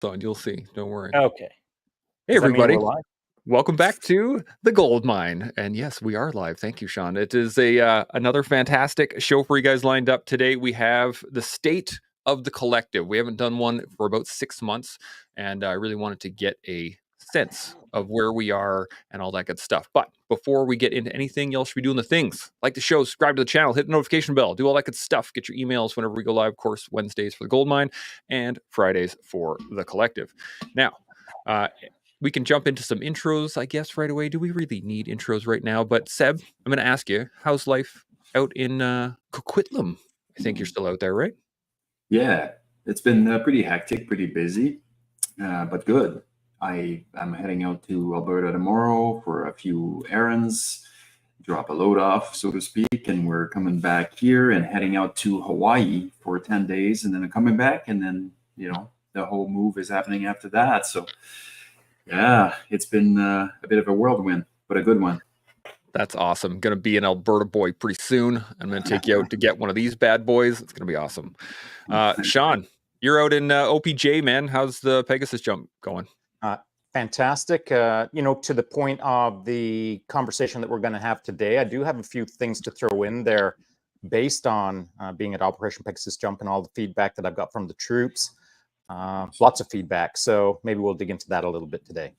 on. You'll see. Don't worry. Okay. Hey, Does that mean everybody. we're live? Welcome back to The Gold Mine. And yes, we are live. Thank you, Shaun. It is another fantastic show for you guys lined up today. We have the state of the collective. We haven't done one for about 6 months, and I really wanted to get a sense of where we are and all that good stuff. But before we get into anything, y'all should be doing the things. Like the show, subscribe to the channel, hit the notification bell, do all that good stuff. Get your emails whenever we go live. Of course, Wednesdays for The Gold Mine and Fridays for The Collective. Now, we can jump into some intros, I guess, right away. Do we really need intros right now? But Seb, I'm going to ask you, how's life out in Coquitlam? I think you're still out there, right? Yeah, it's been pretty hectic, pretty busy, but good. I'm heading out to Alberta tomorrow for a few errands, drop a load off, so to speak, and we're coming back here and heading out to Hawaii for 10 days, and then coming back, and then the whole move is happening after that. So yeah, it's been a bit of a whirlwind, but a good one. That's awesome. Going to be an Alberta boy pretty soon. I'm going to take you out to get one of these bad boys. It's going to be awesome. Shaun, you're out in OPJ, man. How's the Pegasus jump going? Fantastic. To the point of the conversation that we're going to have today, I do have a few things to throw in there based on being at Operation Pegasus Jump and all the feedback that I've got from the troops. Lots of feedback. So maybe we'll dig into that a little bit today.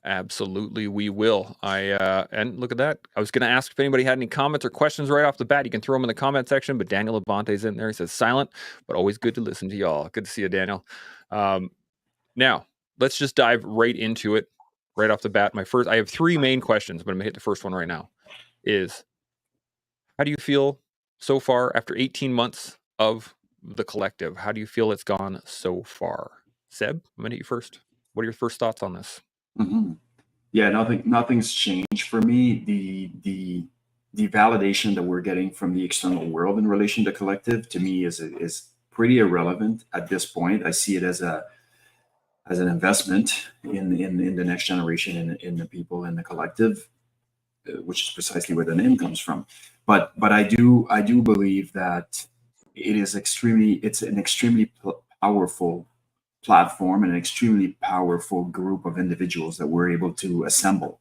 Absolutely, we will. And look at that. I was going to ask if anybody had any comments or questions right off the bat. You can throw them in the comment section, but Daniel Labante's in there. He says silent, but always good to listen to y'all. Good to see you, Daniel. Now, let's just dive right into it right off the bat. I have three main questions, but I'm going to hit the first one right now. Is how do you feel so far after 18 months of the collective? How do you feel it's gone so far? Seb, I'm going to hit you first. What are your first thoughts on this? Mm-hmm. Yeah, nothing's changed for me. The validation that we're getting from the external world in relation to collective, to me, is pretty irrelevant at this point. I see it as an investment in the next generation, in the people in the collective, which is precisely where the name comes from. But I do believe that it's an extremely powerful platform and an extremely powerful group of individuals that we're able to assemble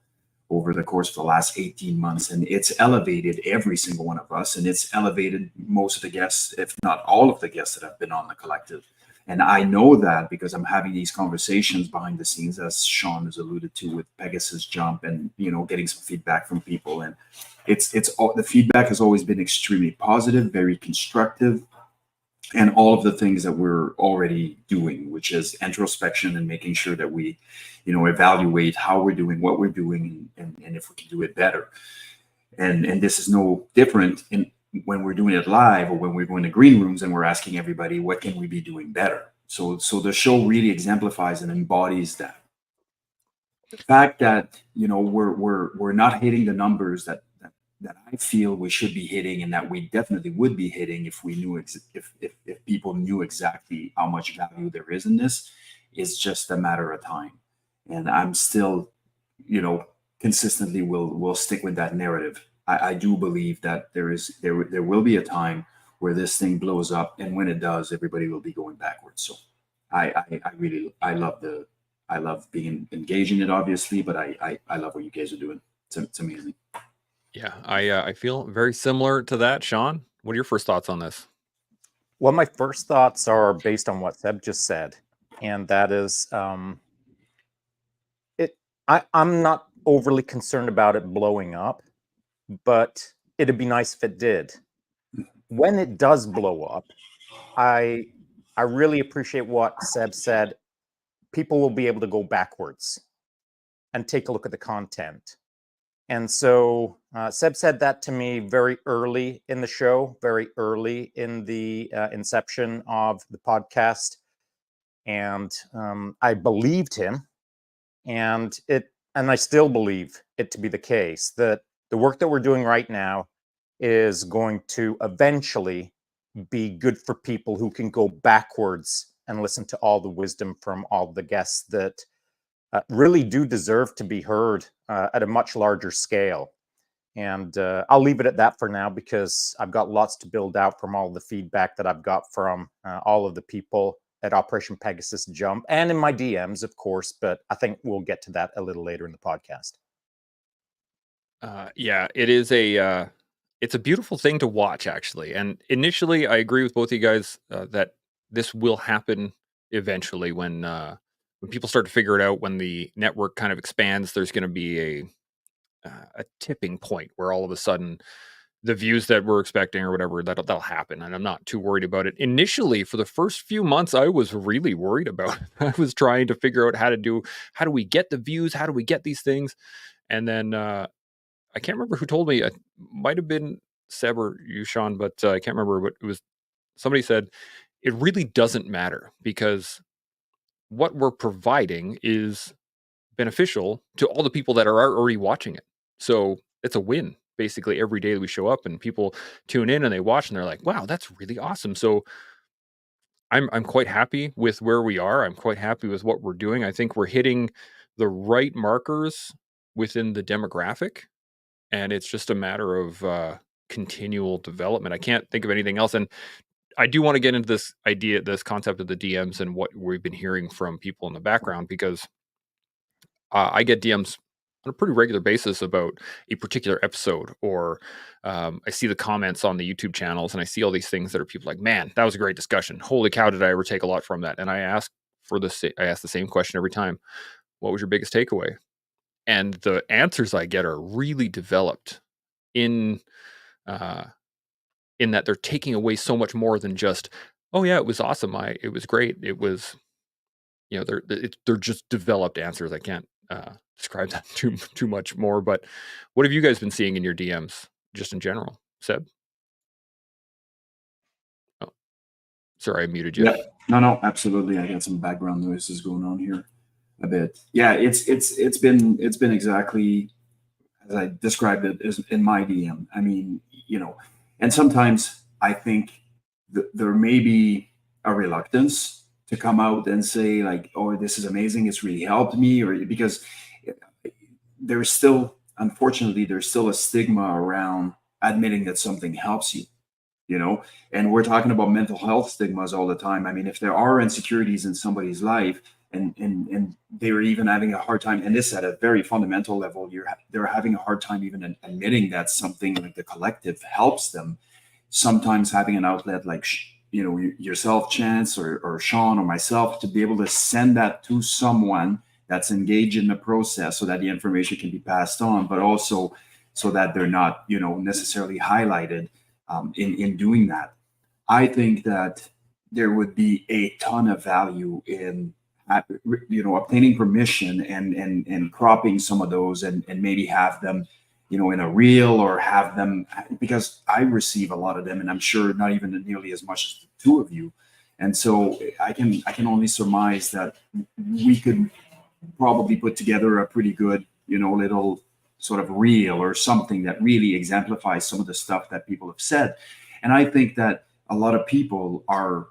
over the course of the last 18 months. And it's elevated every single one of us, and it's elevated most of the guests, if not all of the guests that have been on the collective. And I know that because I'm having these conversations behind the scenes, as Shaun has alluded to, with Pegasus Jump, and getting some feedback from people. And the feedback has always been extremely positive, very constructive, and all of the things that we're already doing, which is introspection and making sure that we, evaluate how we're doing, what we're doing, and if we can do it better. And this is no different when we're doing it live, or when we're going to green rooms and we're asking everybody, what can we be doing better? So the show really exemplifies and embodies that. The fact that we're not hitting the numbers that I feel we should be hitting, and that we definitely would be hitting if we knew if people knew exactly how much value there is in this, is just a matter of time. And I'm still, consistently will stick with that narrative. I do believe that there will be a time where this thing blows up, and when it does, everybody will be going backwards. So I love being engaged in it, obviously, but I love what you guys are doing. It's amazing. Yeah, I feel very similar to that. Shaun, what are your first thoughts on this? Well, my first thoughts are based on what Seb just said, and that is, I'm not overly concerned about it blowing up, but it'd be nice if it did. When it does blow up, I really appreciate what Seb said. People will be able to go backwards and take a look at the content. And so Seb said that to me very early in the show, very early in the inception of the podcast. And I believed him. And I still believe it to be the case, that the work that we're doing right now is going to eventually be good for people who can go backwards and listen to all the wisdom from all the guests that really do deserve to be heard at a much larger scale. And I'll leave it at that for now, because I've got lots to build out from all the feedback that I've got from all of the people at Operation Pegasus Jump and in my DMs, of course, but I think we'll get to that a little later in the podcast. Yeah, it is it's a beautiful thing to watch, actually. And initially, I agree with both of you guys that this will happen eventually when people start to figure it out. When the network kind of expands, there's going to be a tipping point where all of a sudden the views that we're expecting or whatever that'll happen, and I'm not too worried about it. Initially, for the first few months, I was really worried about it. I was trying to figure out how do we get the views, how do we get these things, and then I can't remember who told me. It might have been Seb or you, Sean, but I can't remember what it was. Somebody said it really doesn't matter because what we're providing is beneficial to all the people that are already watching it. So it's a win basically every day that we show up and people tune in and they watch and they're like, wow, that's really awesome. So I'm quite happy with where we are. I'm quite happy with what we're doing. I think we're hitting the right markers within the demographic, and it's just a matter of continual development. I can't think of anything else. And I do want to get into this concept of the DMs and what we've been hearing from people in the background, because I get DMs on a pretty regular basis about a particular episode, or I see the comments on the YouTube channels, and I see all these things that are people like, man, that was a great discussion. Holy cow, did I ever take a lot from that? And I ask the same question every time. What was your biggest takeaway? And the answers I get are really developed in that they're taking away so much more than just, oh yeah, it was awesome. It was great. It was, they're just developed answers. I can't describe that too much more. But what have you guys been seeing in your DMs, just in general, Seb? Oh, sorry, I muted you. Yeah, no, absolutely. I got some background noises going on here a bit. Yeah, it's been exactly as I described it as in my DM. I mean, and sometimes I think there may be a reluctance to come out and say like, "Oh, this is amazing. It's really helped me," or because there's still, unfortunately, there's still a stigma around admitting that something helps you. And we're talking about mental health stigmas all the time. I mean, if there are insecurities in somebody's life, and they're even having a hard time, and this at a very fundamental level, they're having a hard time even admitting that something like the collective helps them. Sometimes having an outlet like yourself, Chance, or Sean, or myself, to be able to send that to someone that's engaged in the process, so that the information can be passed on, but also so that they're not necessarily highlighted in doing that. I think that there would be a ton of value in obtaining permission and cropping some of those, and maybe have them in a reel, or have them, because I receive a lot of them, and I'm sure not even nearly as much as the two of you. And so I can only surmise that we could probably put together a pretty good little sort of reel or something that really exemplifies some of the stuff that people have said. And I think that a lot of people are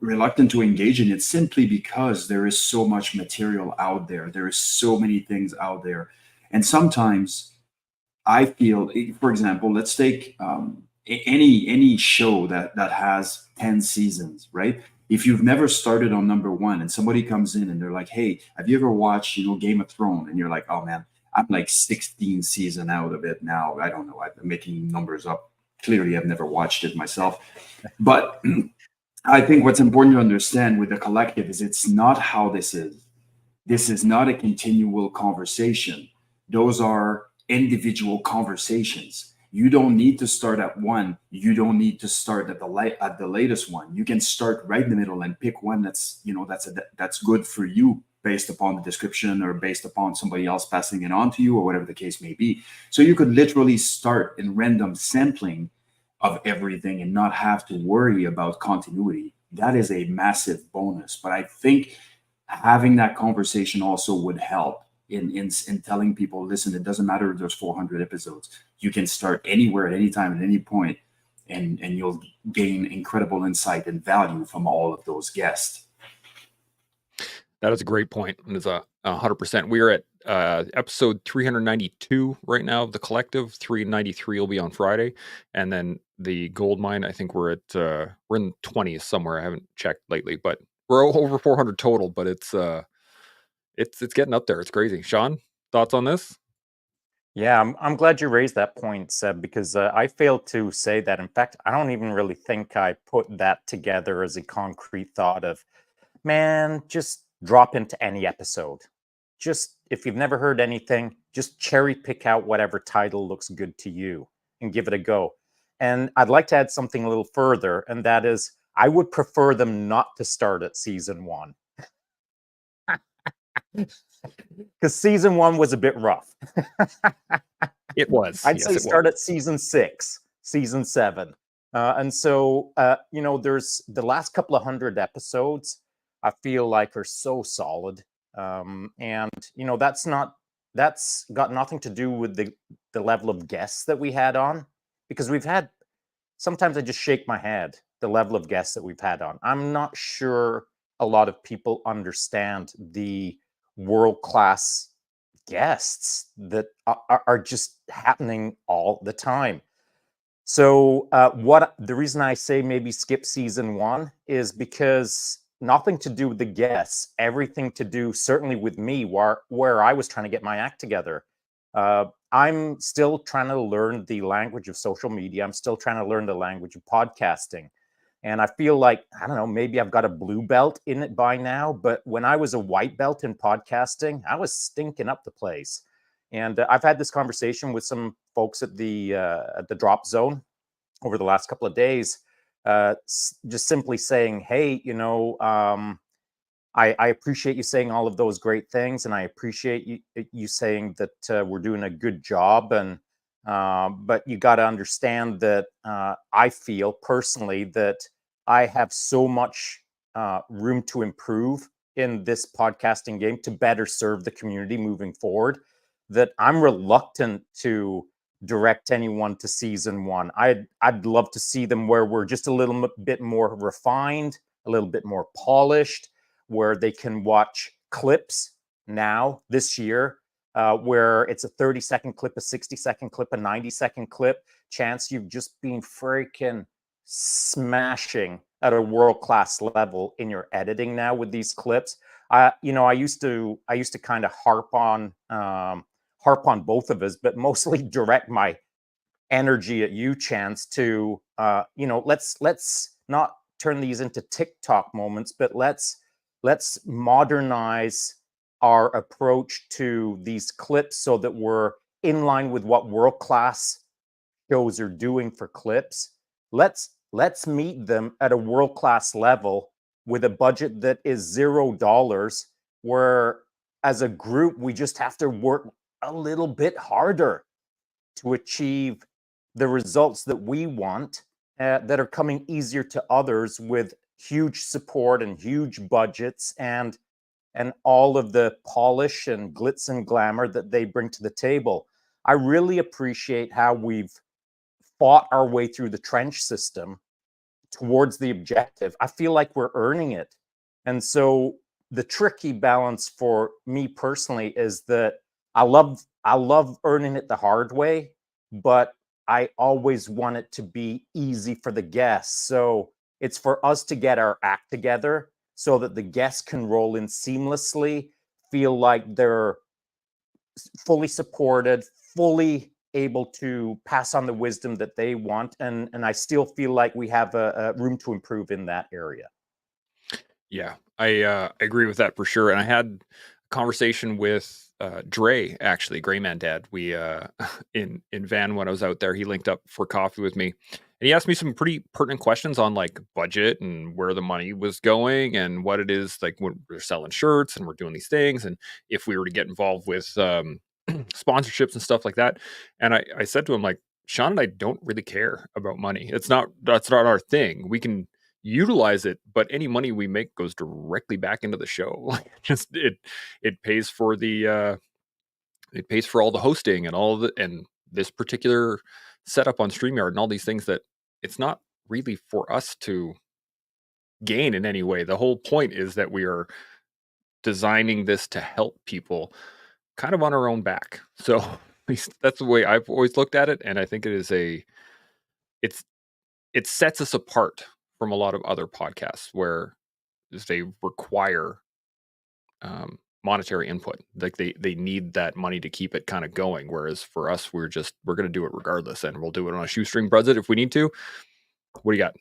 reluctant to engage in it simply because there is so much material out there. There is so many things out there. And sometimes I feel, for example, let's take any show that has 10 seasons, right? If you've never started on number one and somebody comes in and they're like, hey, have you ever watched, Game of Thrones? And you're like, oh man, I'm like 16 season out of it now. I don't know. I'm making numbers up. Clearly, I've never watched it myself. But I think what's important to understand with the collective is it's not how this is. This is not a continual conversation. Those are individual conversations. You don't need to start at one. You don't need to start at the latest one. You can start right in the middle and pick one that's that's good for you, based upon the description or based upon somebody else passing it on to you, or whatever the case may be. So you could literally start in random sampling of everything and not have to worry about continuity. That is a massive bonus. But I think having that conversation also would help in telling people, listen, it doesn't matter if there's 400 episodes. You can start anywhere at any time, at any point, and you'll gain incredible insight and value from all of those guests. That is a great point. And it's 100%. We are at episode 392 right now of the collective. 393 will be on Friday, and then the gold mine, I think we're in 20s somewhere. I haven't checked lately, but we're over 400 total. But it's getting up there. It's crazy. Shaun, thoughts on this? Yeah, I'm glad you raised that point, Seb, because I failed to say that. In fact, I don't even really think I put that together as a concrete thought of, man, just drop into any episode. Just, if you've never heard anything, just cherry pick out whatever title looks good to you and give it a go. And I'd like to add something a little further, and that is, I would prefer them not to start at season 1. Because season 1 was a bit rough. It was. I'd Yes, say it start was. at season 6, season 7. And so, there's the last couple of 100 episodes, I feel like are so solid. And, that's got nothing to do with the level of guests that we had on, because sometimes I just shake my head, the level of guests that we've had on. I'm not sure a lot of people understand the world-class guests that are just happening all the time. So, what the reason I say maybe skip season 1 is because nothing to do with the guests, everything to do certainly with me, where I was trying to get my act together. I'm still trying to learn the language of social media. I'm still trying to learn the language of podcasting. And I feel like, I don't know, maybe I've got a blue belt in it by now, but when I was a white belt in podcasting, I was stinking up the place. And I've had this conversation with some folks at the drop zone over the last couple of days, just simply saying, hey, I appreciate you saying all of those great things, and I appreciate you saying that we're doing a good job. And but you got to understand that I feel personally that I have so much room to improve in this podcasting game to better serve the community moving forward, that I'm reluctant to direct anyone to season 1. I'd love to see them where we're just a little bit more refined, a little bit more polished, where they can watch clips now this year, where it's a 30-second clip, a 60-second clip, a 90-second clip. Chance, you've just been freaking smashing at a world-class level in your editing now with these clips. I used to kind of harp on both of us, but mostly direct my energy at you, Chance, to let's not turn these into TikTok moments, but let's modernize our approach to these clips so that we're in line with what world-class shows are doing for clips. Let's meet them at a world-class level with a budget that is $0, where as a group we just have to work a little bit harder to achieve the results that we want, that are coming easier to others with huge support and huge budgets and all of the polish and glitz and glamour that they bring to the table. I really appreciate how we've fought our way through the trench system towards the objective. I feel like we're earning it. And so the tricky balance for me personally is that I love earning it the hard way, but I always want it to be easy for the guests. So it's for us to get our act together so that the guests can roll in seamlessly, feel like they're fully supported, fully able to pass on the wisdom that they want. And I still feel like we have a room to improve in that area. Yeah, I agree with that for sure. And I had a conversation with Dre, actually, Gray Man Dad. We in Van when I was out there, he linked up for coffee with me, and he asked me some pretty pertinent questions on like budget and where the money was going and what it is like when we're selling shirts and we're doing these things, and if we were to get involved with sponsorships and stuff like that. And I said to him, like, Shaun and I don't really care about money. That's not our thing. We can utilize it, but any money we make goes directly back into the show. Just it pays for the it pays for all the hosting and all the and this particular setup on StreamYard and all these things that it's not really for us to gain in any way. The whole point is that we are designing this to help people kind of on our own back. So at least that's the way I've always looked at it. And I think it's it sets us apart from a lot of other podcasts where they require monetary input. Like they need that money to keep it kind of going. Whereas for us, we're going to do it regardless, and we'll do it on a shoestring budget if we need to. What do you got?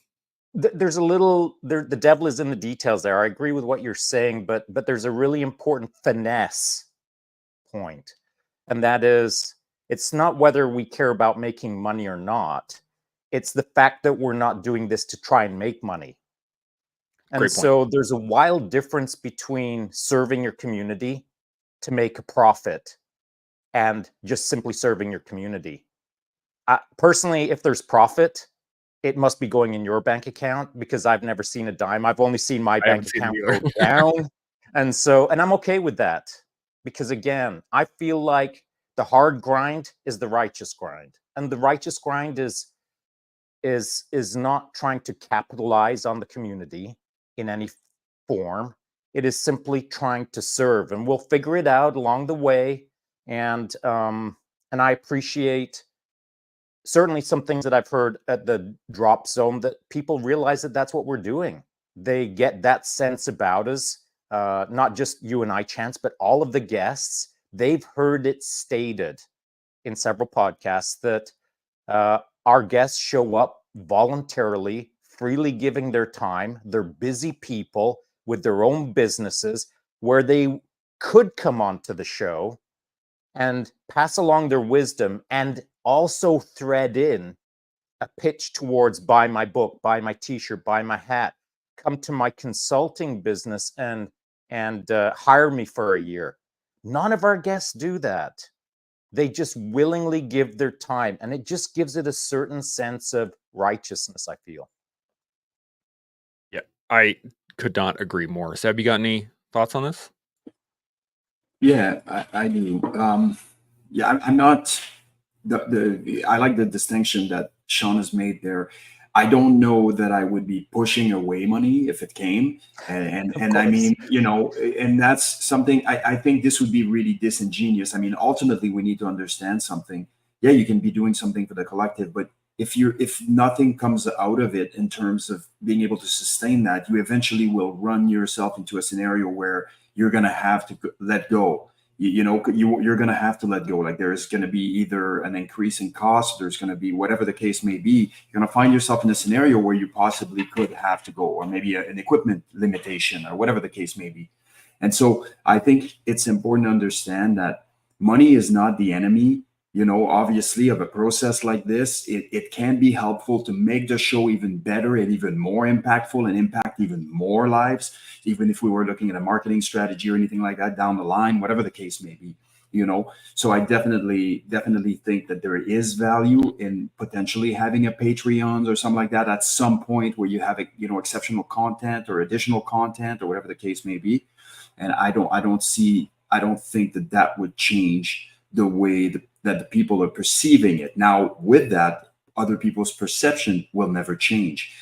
There's a little there. The devil is in the details there. I agree with what you're saying, but there's a really important finesse point, and that is it's not whether we care about making money or not. It's the fact that we're not doing this to try and make money. And Great point. so there's a wild difference between serving your community to make a profit and just simply serving your community. Personally, if there's profit, it must be going in your bank account, because I've never seen a dime. I've only seen my bank account go down. And I'm okay with that, because again, I feel like the hard grind is the righteous grind. And the righteous grind is not trying to capitalize on the community in any form. It is simply trying to serve, and we'll figure it out along the way. And I appreciate certainly some things that I've heard at the drop zone, that people realize that that's what we're doing. They get that sense about us, not just you and I, Chance, but all of the guests. They've heard it stated in several podcasts that our guests show up voluntarily, freely giving their time. They're busy people with their own businesses, where they could come onto the show and pass along their wisdom, and also thread in a pitch towards buy my book, buy my t-shirt, buy my hat, come to my consulting business and hire me for a year. None of our guests do that. They just willingly give their time, and it just gives it a certain sense of righteousness, I feel. Yeah, I could not agree more. Seb, you got any thoughts on this? Yeah, I do. Yeah, I'm not I like the distinction that Shaun has made there. I don't know that I would be pushing away money if it came, and I mean, and that's something I think this would be really disingenuous. I mean, ultimately, we need to understand something. Yeah, you can be doing something for the collective, but if nothing comes out of it in terms of being able to sustain that, you eventually will run yourself into a scenario where you're going to have to let go. You're going to have to let go. Like, there's going to be either an increase in cost, there's going to be whatever the case may be. You're going to find yourself in a scenario where you possibly could have to go, or maybe an equipment limitation, or whatever the case may be. And so I think it's important to understand that money is not the enemy. Obviously, of a process like this, it can be helpful to make the show even better and even more impactful and impact even more lives, even if we were looking at a marketing strategy or anything like that down the line, whatever the case may be. So I definitely think that there is value in potentially having a Patreon or something like that at some point, where you have exceptional content or additional content or whatever the case may be. And I don't think that would change the way that the people are perceiving it. Now, with that, other people's perception will never change.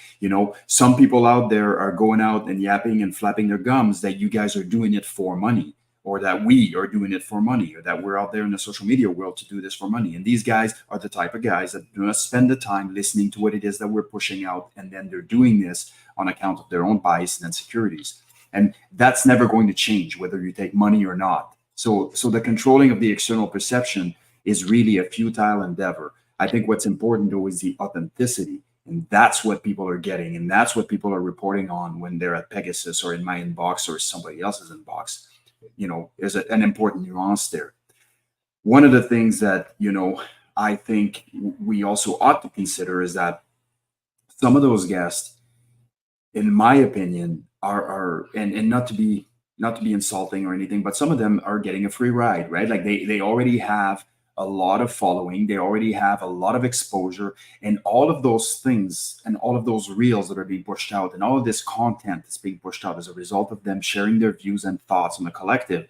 Some people out there are going out and yapping and flapping their gums that you guys are doing it for money, or that we are doing it for money, or that we're out there in the social media world to do this for money. And these guys are the type of guys that do not spend the time listening to what it is that we're pushing out, and then they're doing this on account of their own bias and insecurities. And that's never going to change, whether you take money or not. So the controlling of the external perception is really a futile endeavor. I think what's important, though, is the authenticity. And that's what people are getting. And that's what people are reporting on when they're at Pegasus or in my inbox or somebody else's inbox. There's an important nuance there. One of the things that, I think we also ought to consider is that some of those guests, in my opinion, are and not to be insulting or anything, but some of them are getting a free ride, right? Like they already have a lot of following, they already have a lot of exposure, and all of those things and all of those reels that are being pushed out and all of this content that's being pushed out as a result of them sharing their views and thoughts on the collective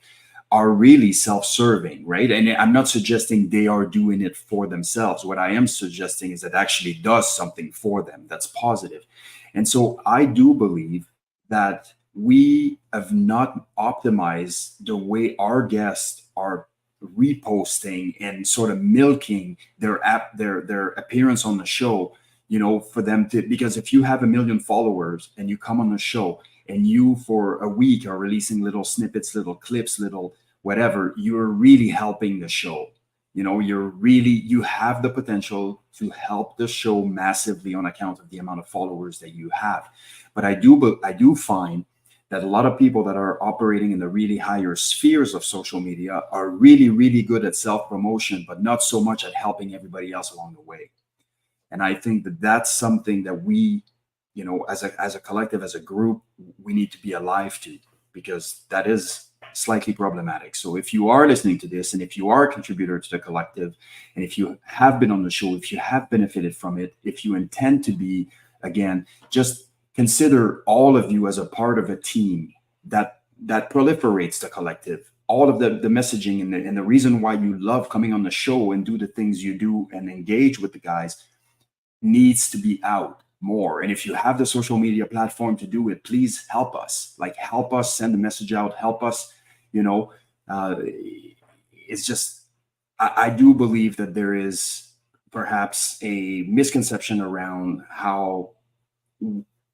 are really self-serving, right? And I'm not suggesting they are doing it for themselves. What I am suggesting is that actually does something for them that's positive. And so I do believe that we have not optimized the way our guests are reposting and sort of milking their appearance on the show, for them to, because if you have 1 million followers and you come on the show and you for a week are releasing little snippets, little clips, little whatever, you're really helping the show. You have the potential to help the show massively on account of the amount of followers that you have. But I do find that a lot of people that are operating in the really higher spheres of social media are really, really good at self-promotion, but not so much at helping everybody else along the way. And I think that that's something that we, as a collective, as a group, we need to be alive to, because that is slightly problematic. So if you are listening to this, and if you are a contributor to the collective, and if you have been on the show, if you have benefited from it, if you intend to be, again, just consider all of you as a part of a team that proliferates the collective. All of the messaging and the reason why you love coming on the show and do the things you do and engage with the guys needs to be out more. And if you have the social media platform to do it, please help us. Help us send the message out. Help us. It's just, I do believe that there is perhaps a misconception around how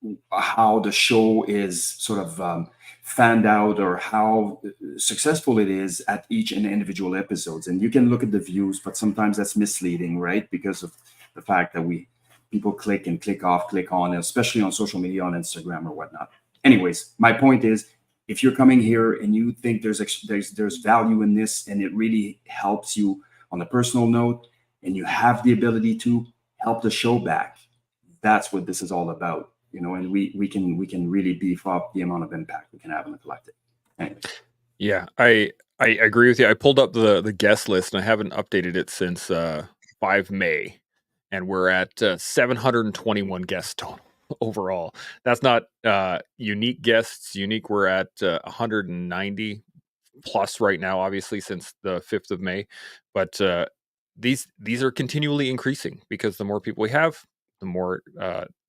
the show is sort of fanned out, or how successful it is at each and individual episodes. And you can look at the views, but sometimes that's misleading, right? Because of the fact that people click and click off, click on, especially on social media, on Instagram or whatnot. Anyways, my point is, if you're coming here and you think there's value in this, and it really helps you on a personal note, and you have the ability to help the show back, that's what this is all about, and we can really beef up the amount of impact we can have in the collective. Anyways. Yeah, I agree with you. I pulled up the guest list, and I haven't updated it since 5 May, and we're at 721 guests total overall. That's not unique guests. Unique, we're at 190 plus right now, obviously, since the 5th of May. But these are continually increasing, because the more people we have, the more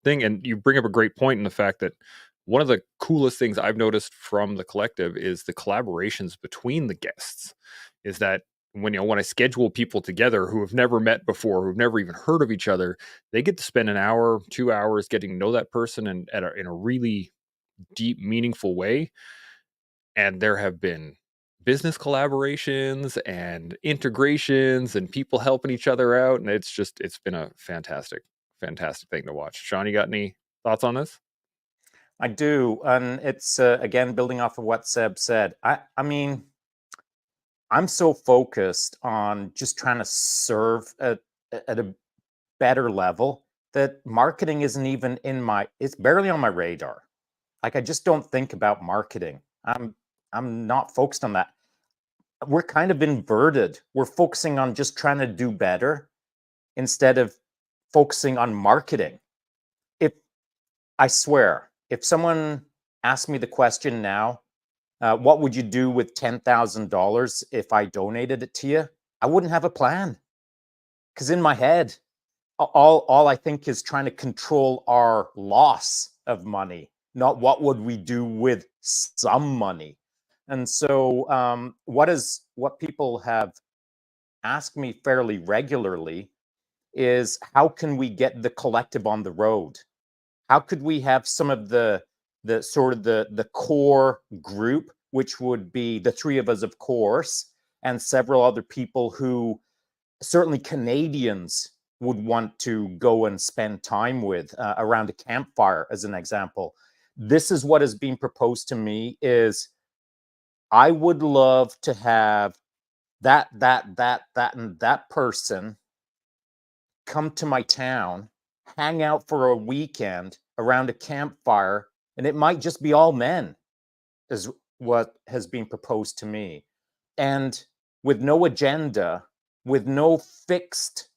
thing. And you bring up a great point in the fact that one of the coolest things I've noticed from the collective is the collaborations between the guests. Is that when I schedule people together who have never met before, who've never even heard of each other, they get to spend an hour, 2 hours getting to know that person in a really deep, meaningful way. And there have been business collaborations and integrations and people helping each other out. And it's been a fantastic thing to watch. Shaun, you got any thoughts on this? I do. And it's, again, building off of what Seb said. I mean, I'm so focused on just trying to serve at a better level that marketing isn't even it's barely on my radar. I just don't think about marketing. I'm not focused on that. We're kind of inverted. We're focusing on just trying to do better instead of focusing on marketing. I swear, if someone asked me the question now, what would you do with $10,000 if I donated it to you? I wouldn't have a plan, because in my head, all I think is trying to control our loss of money, not what would we do with some money. And so what people have asked me fairly regularly is, how can we get the collective on the road? How could we have some of the sort of the core group, which would be the three of us, of course, and several other people who certainly Canadians would want to go and spend time with around a campfire, as an example. This is what is being proposed to me: is I would love to have that and that person come to my town, hang out for a weekend around a campfire, and it might just be all men, is what has been proposed to me. And with no agenda, with no fixed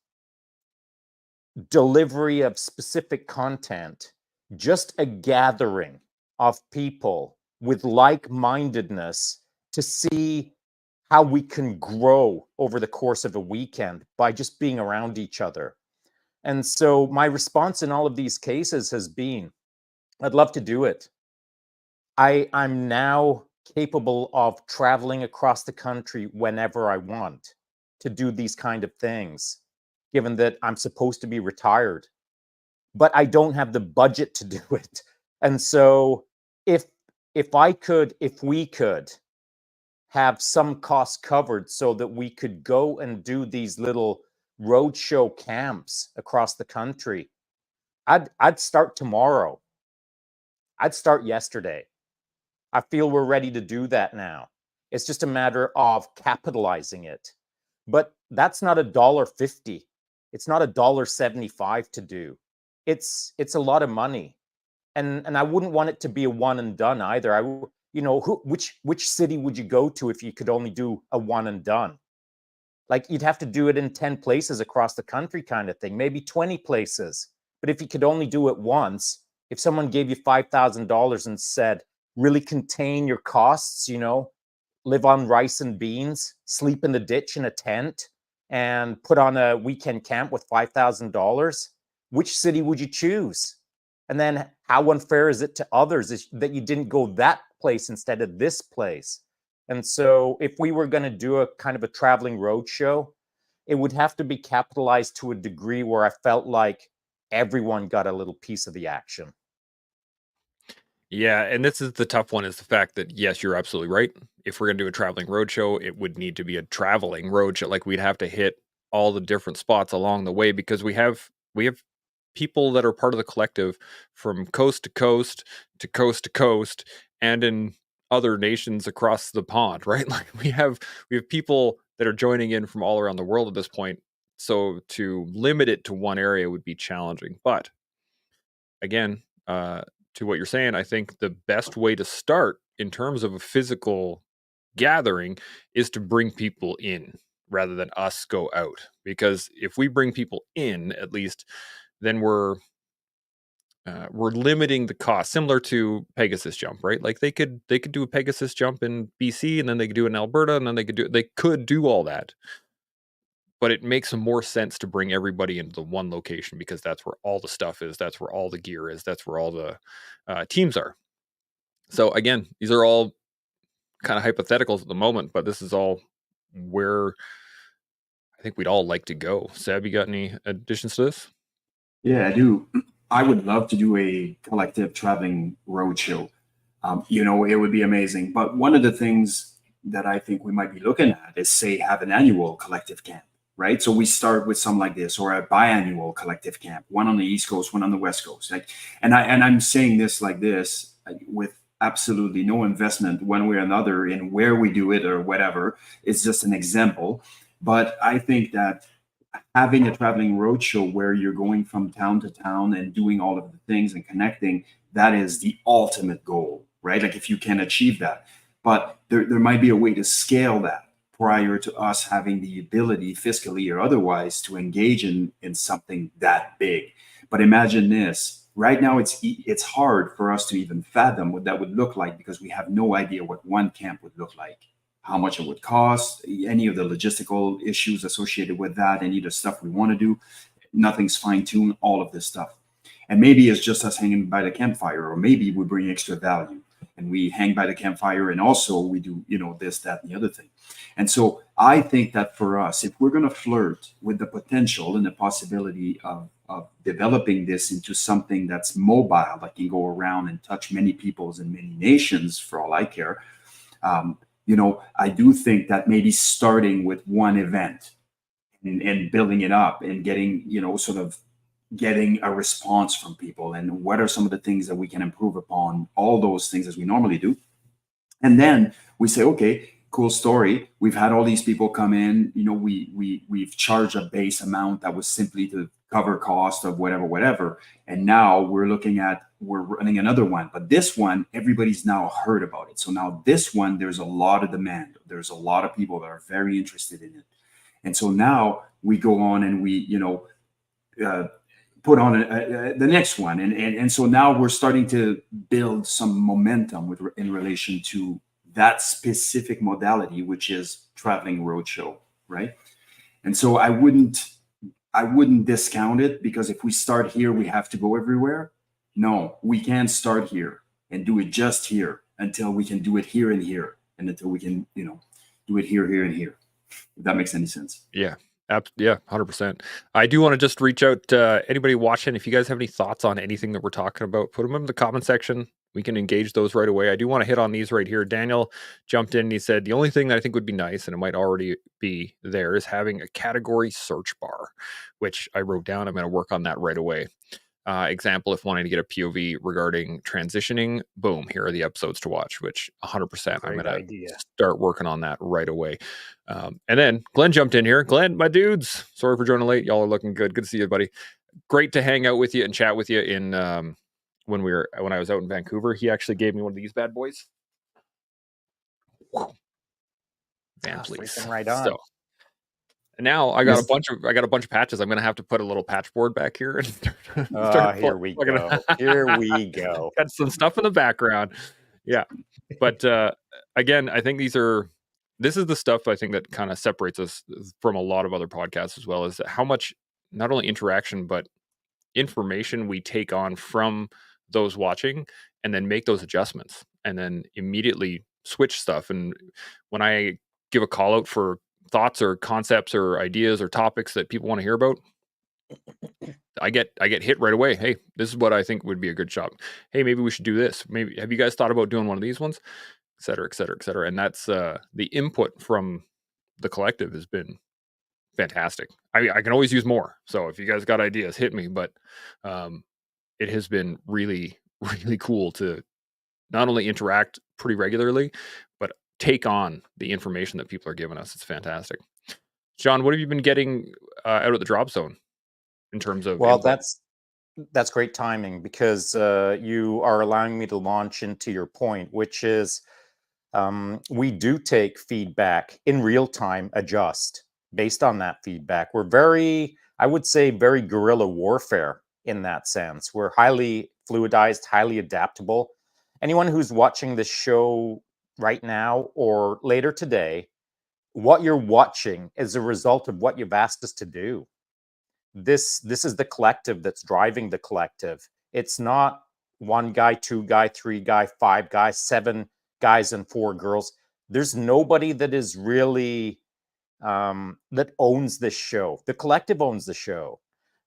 delivery of specific content, just a gathering of people with like-mindedness to see how we can grow over the course of a weekend by just being around each other. And so my response in all of these cases has been, I'd love to do it. I'm now capable of traveling across the country whenever I want to do these kind of things, given that I'm supposed to be retired, but I don't have the budget to do it. And so if if we could have some costs covered so that we could go and do these little roadshow camps across the country, I'd start tomorrow. I'd start yesterday. I feel we're ready to do that now. It's just a matter of capitalizing it. But that's not $1.50. It's not $1.75 to do. It's a lot of money. And I wouldn't want it to be a one and done either. Which city would you go to if you could only do a one and done? Like, you'd have to do it in 10 places across the country kind of thing, maybe 20 places. But if you could only do it once, if someone gave you $5,000 and said, really contain your costs, live on rice and beans, sleep in the ditch in a tent, and put on a weekend camp with $5,000, which city would you choose? And then how unfair is it to others that you didn't go that place instead of this place? And so if we were going to do a kind of a traveling road show, it would have to be capitalized to a degree where I felt like everyone got a little piece of the action. Yeah, and this is the tough one, is the fact that, yes, you're absolutely right. If we're gonna do a traveling roadshow, it would need to be a traveling roadshow. Like, we'd have to hit all the different spots along the way, because we have people that are part of the collective from coast to coast to coast to coast, and in other nations across the pond, right? Like, we have people that are joining in from all around the world at this point. So to limit it to one area would be challenging. But again, to what you're saying, I think the best way to start in terms of a physical gathering is to bring people in rather than us go out. Because if we bring people in, at least, then we're limiting the cost, similar to Pegasus jump, right? Like, they could do a Pegasus jump in BC, and then they could do it in Alberta, and then they could do all that. But it makes more sense to bring everybody into the one location, because that's where all the stuff is, that's where all the gear is, that's where all the teams are. So again, these are all kind of hypotheticals at the moment, but this is all where I think we'd all like to go. Seb, you got any additions to this? Yeah, I do. I would love to do a collective traveling roadshow. It would be amazing. But one of the things that I think we might be looking at is, say, have an annual collective camp, right? So we start with something like this, or a biannual collective camp, one on the East Coast, one on the West Coast. I'm saying this like this, with absolutely no investment one way or another in where we do it or whatever. It's just an example. But I think that having a traveling roadshow where you're going from town to town and doing all of the things and connecting, that is the ultimate goal, right? Like, if you can achieve that. But there might be a way to scale that prior to us having the ability, fiscally or otherwise, to engage in something that big. But imagine this. Right now, it's hard for us to even fathom what that would look like, because we have no idea what one camp would look like, how much it would cost, any of the logistical issues associated with that, any of the stuff we want to do. Nothing's fine-tuned, all of this stuff. And maybe it's just us hanging by the campfire, or maybe we bring extra value and we hang by the campfire, and also we do, this, that, and the other thing. And so I think that for us, if we're going to flirt with the potential and the possibility of developing this into something that's mobile, that can go around and touch many peoples and many nations, for all I care, I do think that maybe starting with one event and building it up and getting, sort of getting a response from people, and what are some of the things that we can improve upon, all those things as we normally do. And then we say, okay, cool story. We've had all these people come in, we've charged a base amount that was simply to cover cost of whatever. And now we're running another one, but this one, everybody's now heard about it. So now this one, there's a lot of demand. There's a lot of people that are very interested in it. And so now we go on and we, put on the next one. And so now we're starting to build some momentum in relation to that specific modality, which is traveling roadshow, right? And so I wouldn't discount it, because if we start here, we have to go everywhere. No, we can start here and do it just here until we can do it here and here, and until we can, do it here, here, and here. If that makes any sense. Yeah. Yeah, 100%. I do want to just reach out to anybody watching. If you guys have any thoughts on anything that we're talking about, put them in the comment section. We can engage those right away. I do want to hit on these right here. Daniel jumped in and he said, the only thing that I think would be nice, and it might already be there, is having a category search bar, which I wrote down. I'm going to work on that right away. Example, if wanting to get a POV regarding transitioning, boom, here are the episodes to watch, which 100% I'm going to start working on that right away. And then Glenn jumped in here. Glenn, my dudes, sorry for joining late. Y'all are looking good. Good to see you, buddy. Great to hang out with you and chat with you in when I was out in Vancouver. He actually gave me one of these bad boys. Van please. Right on. So, now I got a bunch of patches. I'm gonna have to put a little patch board back here and start here we go. Here we go. Got some stuff in the background. Yeah. But again, I think this is the stuff I think that kind of separates us from a lot of other podcasts as well, is how much not only interaction but information we take on from those watching and then make those adjustments and then immediately switch stuff. And when I give a call out for thoughts or concepts or ideas or topics that people want to hear about, I get hit right away. Hey, this is what I think would be a good shot. Hey, maybe we should do this. Maybe have you guys thought about doing one of these ones, et cetera, et cetera, et cetera. And that's the input from the collective has been fantastic. I can always use more. So if you guys got ideas, hit me. But it has been really, really cool to not only interact pretty regularly, but take on the information that people are giving us. It's fantastic. Shaun, what have you been getting out of the drop zone in terms of well input? That's great timing, because you are allowing me to launch into your point, which is we do take feedback in real time, adjust based on that feedback. We're I would say very guerrilla warfare in that sense. We're highly fluidized, highly adaptable. Anyone who's watching this show right now or later today, what you're watching is a result of what you've asked us to do. This is the collective that's driving the collective. It's not one guy, two guy, three guy, five guys, seven guys and four girls. There's nobody that is really that owns this show. The collective owns the show.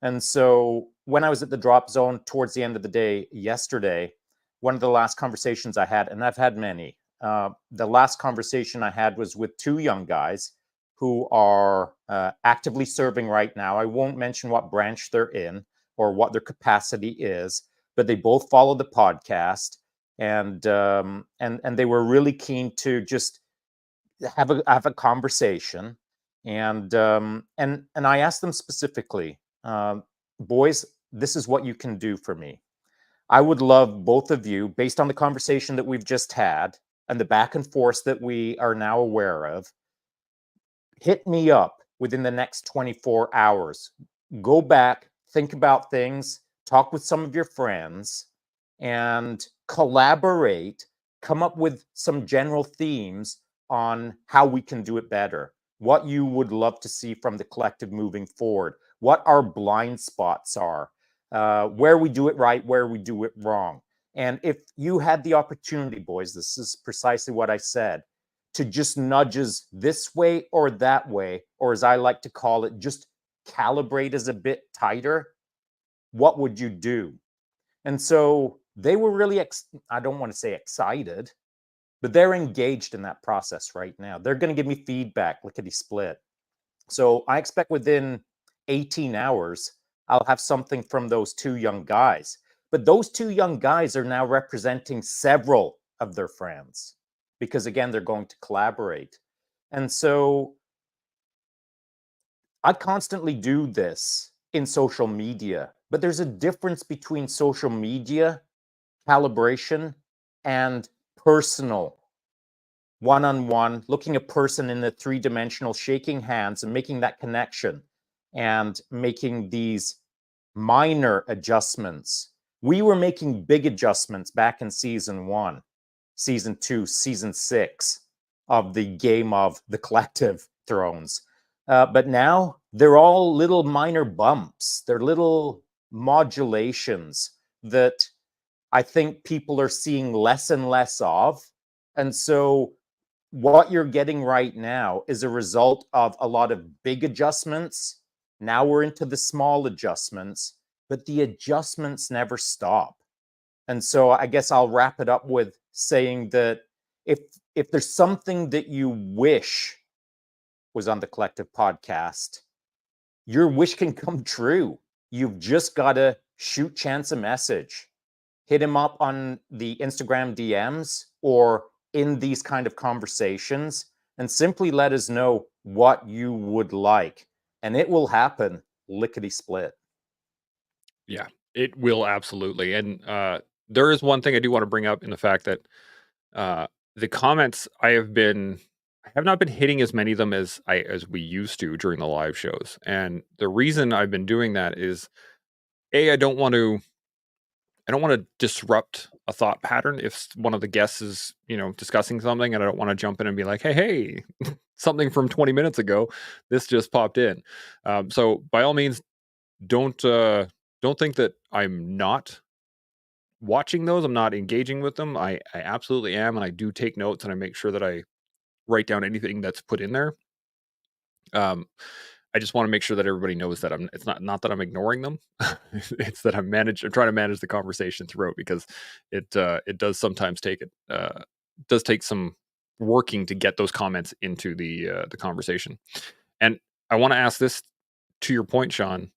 And so when I was at the drop zone towards the end of the day yesterday, one of the last conversations I had, and I've had many, the last conversation I had was with two young guys who are actively serving right now. I won't mention what branch they're in or what their capacity is, but they both follow the podcast, and they were really keen to just have a conversation. And I asked them specifically, boys, this is what you can do for me. I would love both of you, based on the conversation that we've just had and the back and forth that we are now aware of, hit me up within the next 24 hours. Go back, think about things, talk with some of your friends, and collaborate, come up with some general themes on how we can do it better, what you would love to see from the collective moving forward, what our blind spots are, where we do it right, where we do it wrong. And if you had the opportunity, boys, this is precisely what I said, to just nudges this way or that way, or as I like to call it, just calibrate us a bit tighter, what would you do? And so they were really, I don't want to say excited, but they're engaged in that process right now. They're going to give me feedback, lickety split. So I expect within 18 hours, I'll have something from those two young guys. But those two young guys are now representing several of their friends, because again, they're going to collaborate. And so I constantly do this in social media, but there's a difference between social media calibration and personal one-on-one, looking a person in the three-dimensional, shaking hands and making that connection and making these minor adjustments. We were making big adjustments back in season 1, season 2, season 6 of the Game of the Collective Thrones. But now they're all little minor bumps. They're little modulations that I think people are seeing less and less of. And so what you're getting right now is a result of a lot of big adjustments. Now we're into the small adjustments, but the adjustments never stop. And so I guess I'll wrap it up with saying that if there's something that you wish was on the Collective podcast, your wish can come true. You've just got to shoot Chance a message, hit him up on the Instagram DMs or in these kind of conversations, and simply let us know what you would like. And it will happen lickety split. Yeah, it will absolutely. And there is one thing I do want to bring up in the fact that the comments I have not been hitting as many of them as we used to during the live shows. And the reason I've been doing that is I don't want to disrupt a thought pattern if one of the guests is, discussing something, and I don't want to jump in and be like, hey, something from 20 minutes ago, this just popped in. So by all means, don't think that I'm not watching those. I'm not engaging with them. I absolutely am, and I do take notes, and I make sure that I write down anything that's put in there. I just want to make sure that everybody knows that it's not that I'm ignoring them. It's that I'm trying to manage the conversation throughout, because it does sometimes does take some working to get those comments into the conversation. And I want to ask this, to your point, Shaun.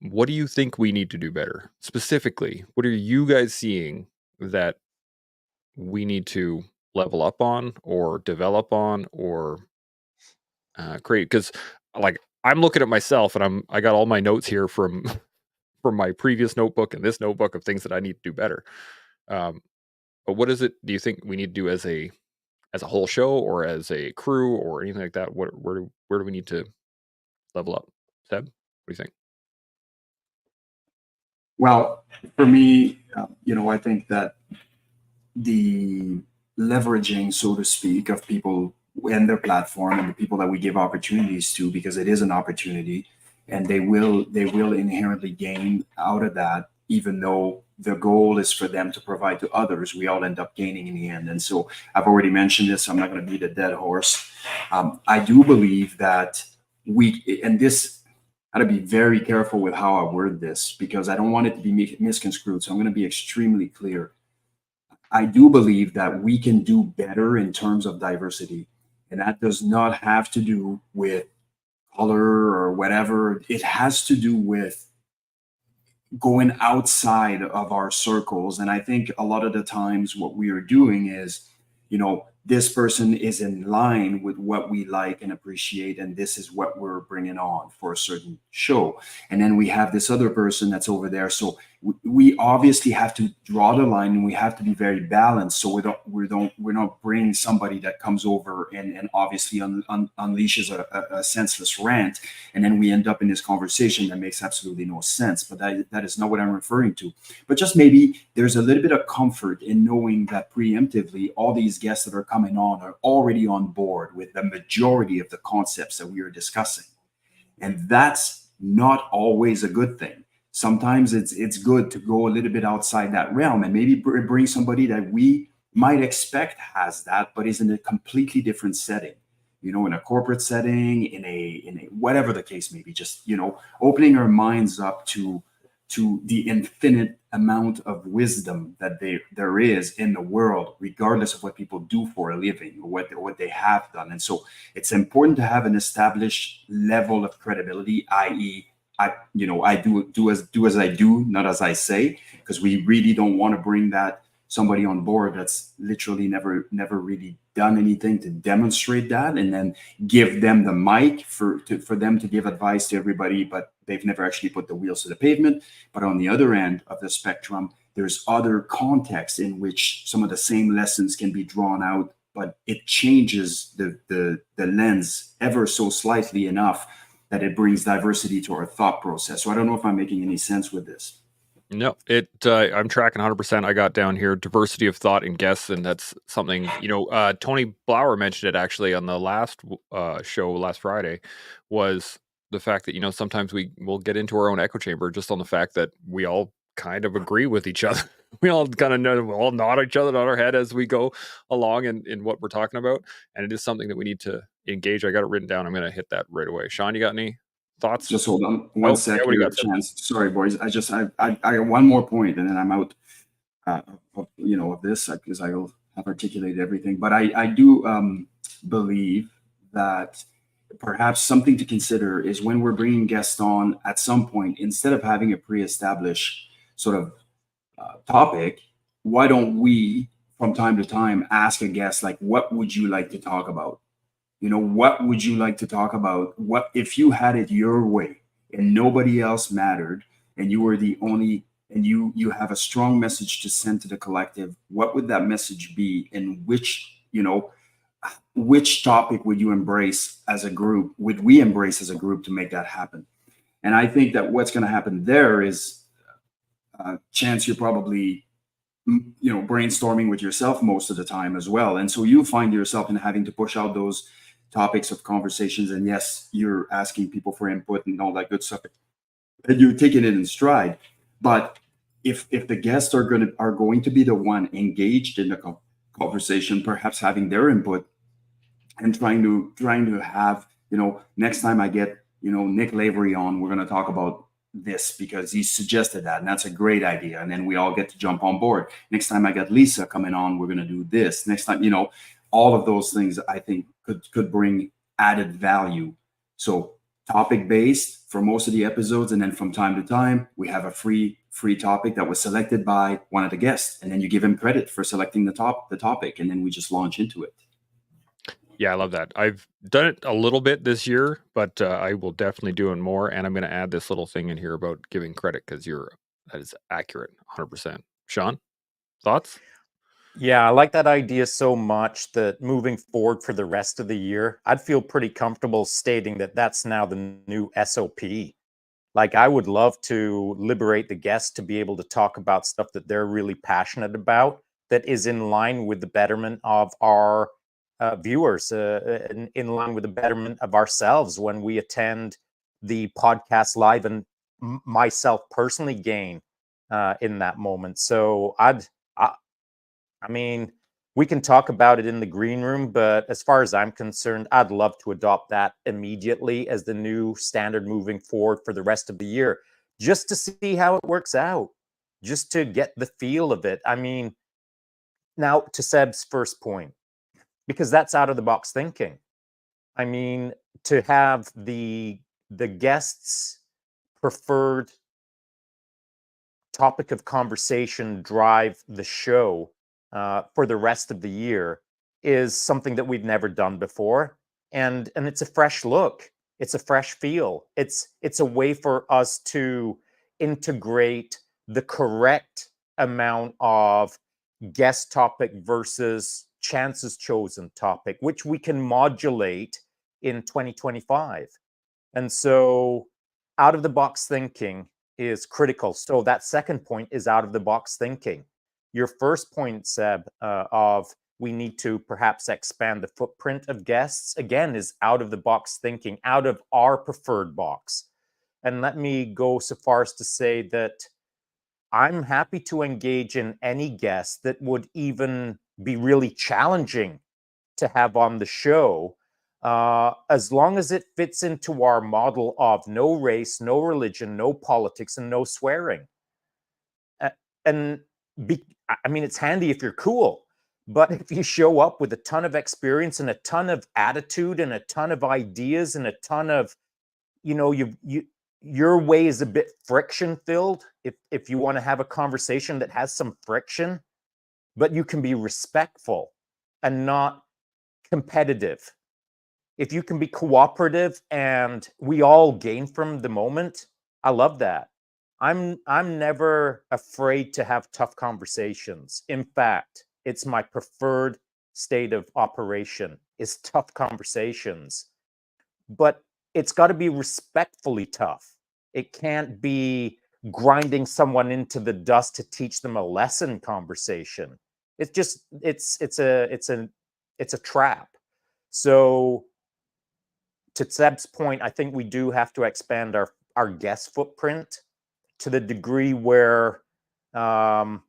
What do you think we need to do better? Specifically, what are you guys seeing that we need to level up on or develop on or create? Because, like, I'm looking at myself, and I got all my notes here from from my previous notebook and this notebook of things that I need to do better. But what is it do you think we need to do as a whole show or as a crew or anything like that? Where do we need to level up? Seb, what do you think? Well, for me, I think that the leveraging, so to speak, of people and their platform and the people that we give opportunities to, because it is an opportunity, and they will inherently gain out of that, even though the goal is for them to provide to others. We all end up gaining in the end. And so I've already mentioned this, so I'm not going to beat a dead horse. I do believe that this, I got to be very careful with how I word this, because I don't want it to be misconstrued. So I'm going to be extremely clear. I do believe that we can do better in terms of diversity. And that does not have to do with color or whatever. It has to do with going outside of our circles. And I think a lot of the times what we are doing is, this person is in line with what we like and appreciate, and this is what we're bringing on for a certain show. And then we have this other person that's over there. So we obviously have to draw the line, and we have to be very balanced. So we're not bringing somebody that comes over and obviously unleashes a senseless rant, and then we end up in this conversation that makes absolutely no sense. But that is not what I'm referring to. But just maybe there's a little bit of comfort in knowing that preemptively all these guests that are coming on are already on board with the majority of the concepts that we are discussing. And that's not always a good thing. Sometimes it's good to go a little bit outside that realm and maybe bring somebody that we might expect has that, but is in a completely different setting, in a corporate setting, in a whatever the case may be, just, opening our minds up to the infinite amount of wisdom that there is in the world, regardless of what people do for a living or what they have done. And so it's important to have an established level of credibility, i.e., I do as I do, not as I say, because we really don't want to bring somebody on board that's literally never really done anything to demonstrate that, and then give them the mic for them to give advice to everybody, but they've never actually put the wheels to the pavement. But on the other end of the spectrum, there's other contexts in which some of the same lessons can be drawn out, but it changes the lens ever so slightly enough that it brings diversity to our thought process. So I don't know if I'm making any sense with this. No, I'm tracking 100%. I got down here diversity of thought and guests, and that's something, Tony Blauer mentioned it actually on the last show last Friday, was the fact that, sometimes we'll get into our own echo chamber just on the fact that we all kind of agree with each other. We all kind of know, we all nod each other on our head as we go along in what we're talking about. And it is something that we need to engage. I got it written down. I'm going to hit that right away. Shaun, you got any thoughts? Just hold on Oh, one sec yeah, what do you here, got, sir? Chance. Sorry, boys. I got one more point, and then I'm out. Of this because I will have articulated everything. But I do believe that perhaps something to consider is when we're bringing guests on at some point, instead of having a pre-established sort of topic, why don't we, from time to time, ask a guest like, "What would you like to talk about?" What would you like to talk about? What if you had it your way and nobody else mattered, and you were the only, and you have a strong message to send to the collective? What would that message be, and which topic would you embrace as a group? Would we embrace as a group to make that happen? And I think that what's going to happen there is, Chance, you're probably brainstorming with yourself most of the time as well, and so you find yourself in having to push out those topics of conversations. And yes, you're asking people for input and all that good stuff, and you're taking it in stride. But if the guests are going to be the one engaged in the conversation, perhaps having their input and trying to have, next time I get Nick Lavery on, we're going to talk about this because he suggested that, and that's a great idea, and then we all get to jump on board. Next time I got Lisa coming on, we're going to do this. Next time, all of those things I think could bring added value. So topic based for most of the episodes, and then from time to time we have a free topic that was selected by one of the guests, and then you give him credit for selecting the topic, and then we just launch into it. Yeah, I love that. I've done it a little bit this year, but I will definitely do it more. And I'm going to add this little thing in here about giving credit because that is accurate, 100%. Shaun, thoughts? Yeah, I like that idea so much that moving forward for the rest of the year, I'd feel pretty comfortable stating that that's now the new SOP. Like, I would love to liberate the guests to be able to talk about stuff that they're really passionate about, that is in line with the betterment of our viewers, in line with the betterment of ourselves when we attend the podcast live, and myself personally gain in that moment. So I mean, we can talk about it in the green room, but as far as I'm concerned, I'd love to adopt that immediately as the new standard moving forward for the rest of the year, just to see how it works out, just to get the feel of it. I mean, now to Seb's first point, because that's out of the box thinking. I mean, to have the guests' preferred topic of conversation drive the show for the rest of the year is something that we've never done before, and it's a fresh look. It's a fresh feel. It's a way for us to integrate the correct amount of guest topic versus Chance's chosen topic, which we can modulate in 2025. And so, out of the box thinking is critical. So that second point is out of the box thinking. Your first point, Seb, of we need to perhaps expand the footprint of guests, again, is out of the box thinking, out of our preferred box. And let me go so far as to say that I'm happy to engage in any guest that would even be really challenging to have on the show, as long as it fits into our model of no race, no religion, no politics, and no swearing. And I mean, it's handy if you're cool, but if you show up with a ton of experience and a ton of attitude and a ton of ideas and a ton of, your way is a bit friction filled. If you want to have a conversation that has some friction, but you can be respectful and not competitive. If you can be cooperative and we all gain from the moment, I love that. I'm never afraid to have tough conversations. In fact, it's my preferred state of operation is tough conversations. But it's got to be respectfully tough. It can't be grinding someone into the dust to teach them a lesson conversation. It's just it's a trap. So to Seb's point, I think we do have to expand our guest footprint to the degree where the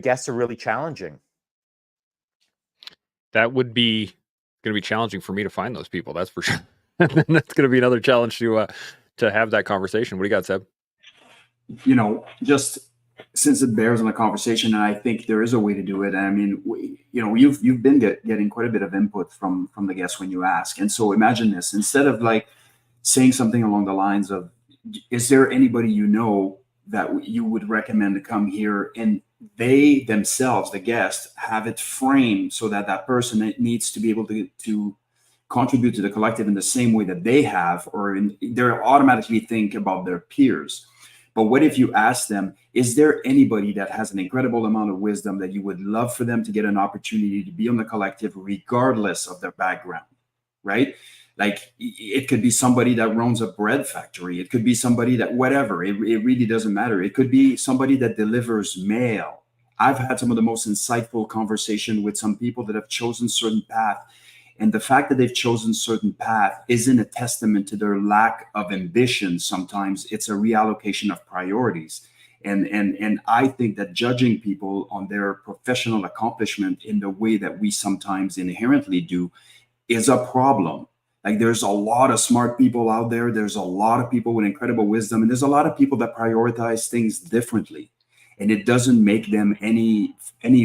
guests are really challenging. That would be going to be challenging for me to find those people. That's for sure. And then that's going to be another challenge to have that conversation. What do you got, Seb? Just since it bears on the conversation, and I think there is a way to do it. I mean, you've been getting quite a bit of input from the guests when you ask, and so imagine this: instead of like saying something along the lines of, "Is there anybody you know that you would recommend to come here?" and they themselves, the guest, have it framed so that that person needs to be able to contribute to the collective in the same way that they have, or they're automatically think about their peers. But what if you ask them, is there anybody that has an incredible amount of wisdom that you would love for them to get an opportunity to be on the collective regardless of their background, right? Like it could be somebody that runs a bread factory. It could be somebody that whatever, it really doesn't matter. It could be somebody that delivers mail. I've had some of the most insightful conversation with some people that have chosen certain path. And the fact that they've chosen certain path isn't a testament to their lack of ambition. Sometimes it's a reallocation of priorities. And I think that judging people on their professional accomplishment in the way that we sometimes inherently do is a problem. Like there's a lot of smart people out there. There's a lot of people with incredible wisdom. And there's a lot of people that prioritize things differently. And it doesn't make them any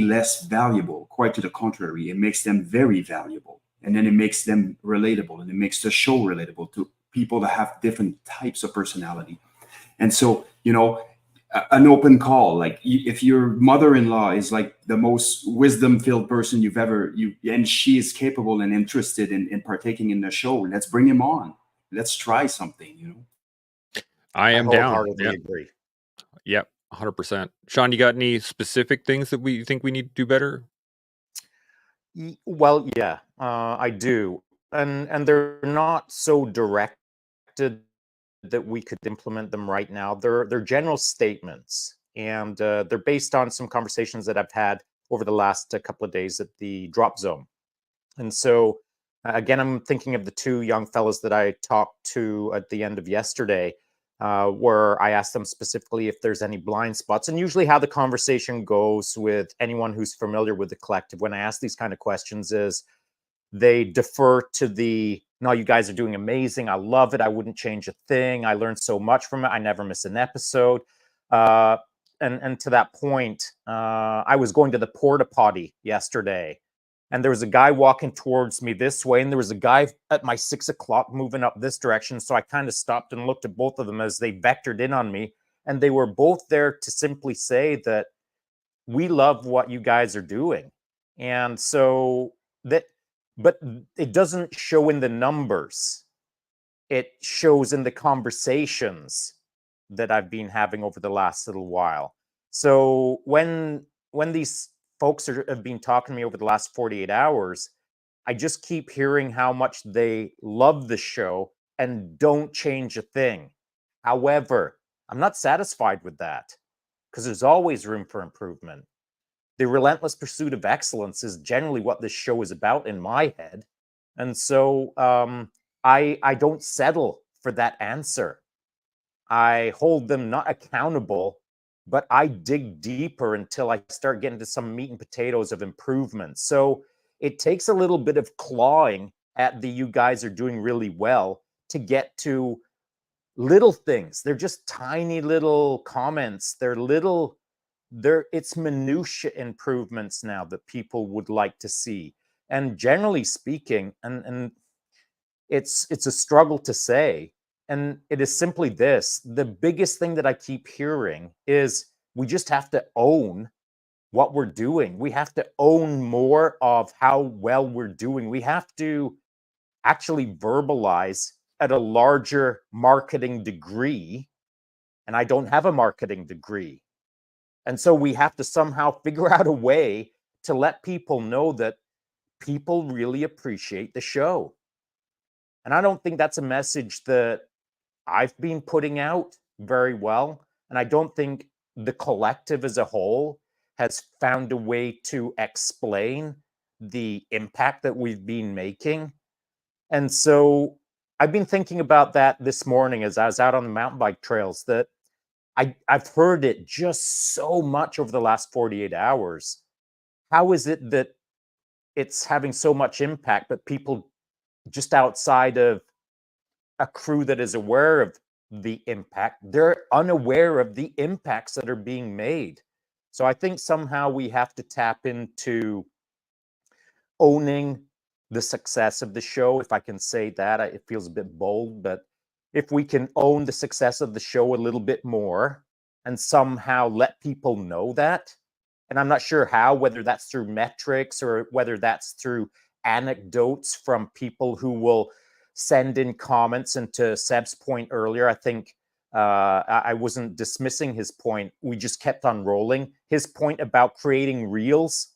less valuable. Quite to the contrary, it makes them very valuable. And then it makes them relatable, and it makes the show relatable to people that have different types of personality. And so, an open call, like if your mother-in-law is like the most wisdom-filled person and she is capable and interested in partaking in the show, let's bring him on. Let's try something, I am down. Wholeheartedly Yeah. agree. Yep. 100%. Shaun, you got any specific things that we think we need to do better? Well, yeah, I do, and they're not so directed that we could implement them right now. They're general statements, and they're based on some conversations that I've had over the last couple of days at the drop zone. And so, again, I'm thinking of the two young fellows that I talked to at the end of yesterday, where I asked them specifically if there's any blind spots. And usually, how the conversation goes with anyone who's familiar with the collective when I ask these kind of questions is they defer to no, you guys are doing amazing. I love it. I wouldn't change a thing. I learned so much from it. I never miss an episode. And to that point, I was going to the porta potty yesterday, and there was a guy walking towards me this way, and there was a guy at my 6 o'clock moving up this direction. So I kind of stopped and looked at both of them as they vectored in on me, and they were both there to simply say that we love what you guys are doing. And so but it doesn't show in the numbers. It shows in the conversations that I've been having over the last little while. So when these folks have been talking to me over the last 48 hours, I just keep hearing how much they love the show and don't change a thing. However, I'm not satisfied with that because there's always room for improvement. The relentless pursuit of excellence is generally what this show is about in my head. And so I don't settle for that answer. I hold them not accountable, but I dig deeper until I start getting to some meat and potatoes of improvement. So it takes a little bit of clawing at the you guys are doing really well to get to little things. They're just tiny little comments. It's minutia improvements now that people would like to see. And generally speaking, and it's a struggle to say, and it is simply this: the biggest thing that I keep hearing is we just have to own what we're doing. We have to own more of how well we're doing. We have to actually verbalize at a larger marketing degree. And I don't have a marketing degree. And so we have to somehow figure out a way to let people know that people really appreciate the show. And I don't think that's a message that I've been putting out very well. And I don't think the collective as a whole has found a way to explain the impact that we've been making. And so I've been thinking about that this morning as I was out on the mountain bike trails, that I've heard it just so much over the last 48 hours. How is it that it's having so much impact, but people just outside of a crew that is aware of the impact, they're unaware of the impacts that are being made? So I think somehow we have to tap into owning the success of the show, if I can say that. It feels a bit bold, but if we can own the success of the show a little bit more and somehow let people know that, and I'm not sure how, whether that's through metrics or whether that's through anecdotes from people who will send in comments. And to Seb's point earlier, I think I wasn't dismissing his point. We just kept on rolling. His point about creating reels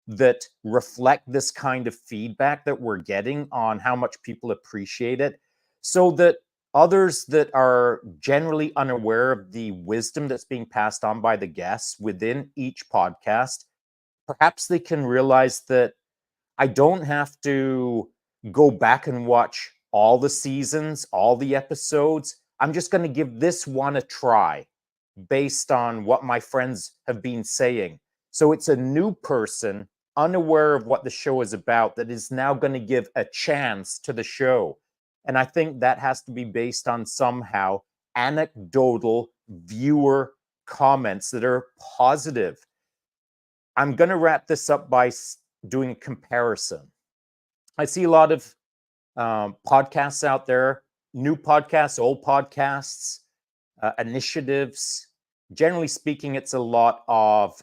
that reflect this kind of feedback that we're getting on how much people appreciate it, so that others that are generally unaware of the wisdom that's being passed on by the guests within each podcast, perhaps they can realize that I don't have to go back and watch all the seasons, all the episodes. I'm just going to give this one a try based on what my friends have been saying. So it's a new person, unaware of what the show is about, that is now going to give a chance to the show. And I think that has to be based on somehow anecdotal viewer comments that are positive. I'm going to wrap this up by doing a comparison. I see a lot of podcasts out there, new podcasts, old podcasts, initiatives. Generally speaking, it's a lot of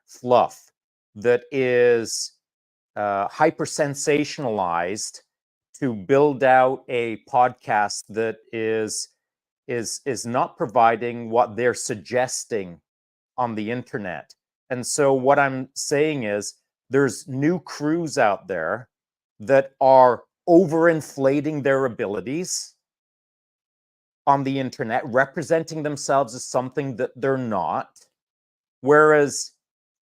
fluff that is hyper sensationalized to build out a podcast that is not providing what they're suggesting on the internet. And so what I'm saying is there's new crews out there that are overinflating their abilities on the internet, representing themselves as something that they're not. Whereas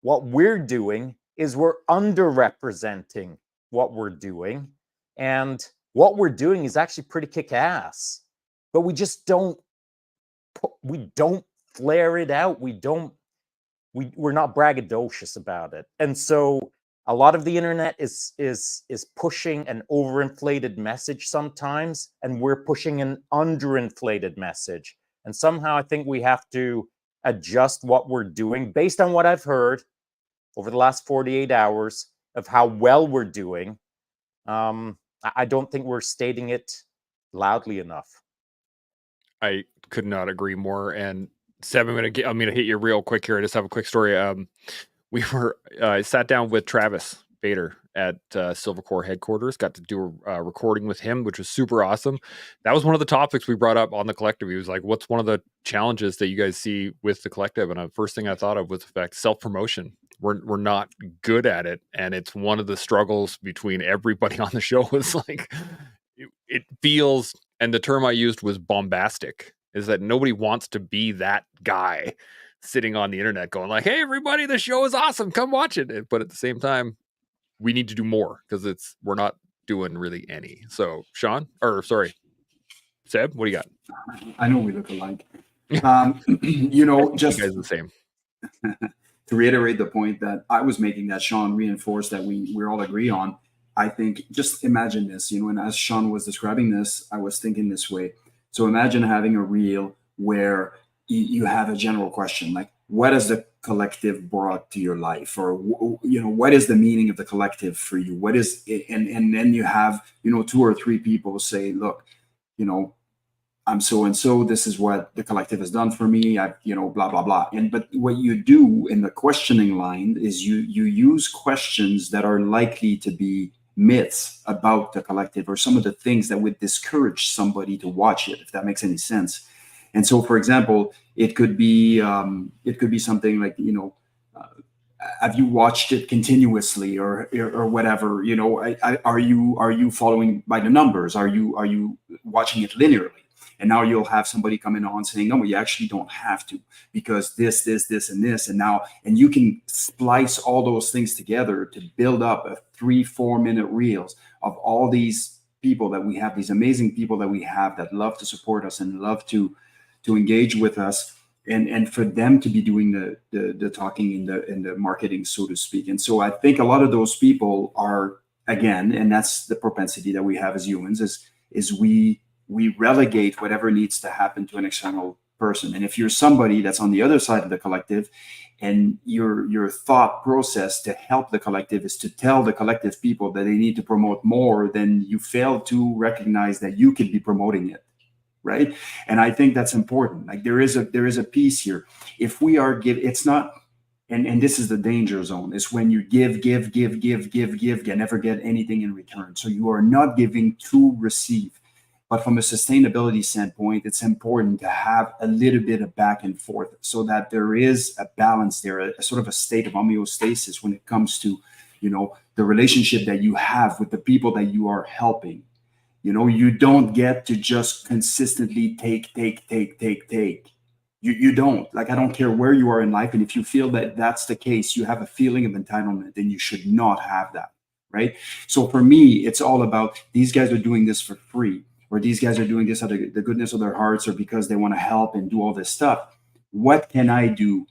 what we're doing is we're underrepresenting what we're doing. And what we're doing is actually pretty kick-ass. But we just don't flare it out. We're not braggadocious about it. And so a lot of the internet is pushing an overinflated message sometimes, and we're pushing an underinflated message. And somehow I think we have to adjust what we're doing based on what I've heard over the last 48 hours of how well we're doing. I don't think we're stating it loudly enough. I could not agree more. And Seb, I'm gonna hit you real quick here. I just have a quick story. I sat down with Travis Bader at Silvercore headquarters, got to do a recording with him, which was super awesome. That was one of the topics we brought up on the collective. He was like, what's one of the challenges that you guys see with the collective? And the first thing I thought of was the fact self-promotion. We're not good at it. And it's one of the struggles between everybody on the show. Is like, it feels, and the term I used was bombastic, is that nobody wants to be that guy sitting on the internet going like, hey, everybody, the show is awesome. Come watch it. But at the same time, we need to do more because we're not doing really any. So Seb, what do you got? I know we look alike. Just you guys the same. To reiterate the point that I was making, that Shaun reinforced, that we all agree on. I think, just imagine this, and as Shaun was describing this, I was thinking this way. So imagine having a reel where you have a general question like, what has the collective brought to your life? Or, what is the meaning of the collective for you? What is it? And then you have, 2 or 3 people say, look, I'm so-and-so, this is what the collective has done for me, blah, blah, blah. But what you do in the questioning line is you use questions that are likely to be myths about the collective, or some of the things that would discourage somebody to watch it, if that makes any sense. And so, for example, it could be something like, have you watched it continuously or whatever? Are you following by the numbers? Are you watching it linearly? And now you'll have somebody coming on saying, no, you actually don't have to, because this, and this. And you can splice all those things together to build up a 3-4 minute reels of all these people that we have, these amazing people that we have that love to support us and love to to engage with us, and for them to be doing the talking in the marketing, so to speak. And so I think a lot of those people are, again, and that's the propensity that we have as humans, is we relegate whatever needs to happen to an external person. And if you're somebody that's on the other side of the collective, and your thought process to help the collective is to tell the collective people that they need to promote more, then you fail to recognize that you could be promoting it, right? And I think that's important. Like there is a piece here. If we are it's not, and this is the danger zone, is when you give, you never get anything in return. So you are not giving to receive. But from a sustainability standpoint, it's important to have a little bit of back and forth so that there is a balance there, a sort of a state of homeostasis when it comes to, the relationship that you have with the people that you are helping. You don't get to just consistently take. You don't. Like, I don't care where you are in life. And if you feel that that's the case, you have a feeling of entitlement, then you should not have that, right? So for me, it's all about, these guys are doing this for free, or these guys are doing this out of the goodness of their hearts, or because they want to help and do all this stuff. What can I do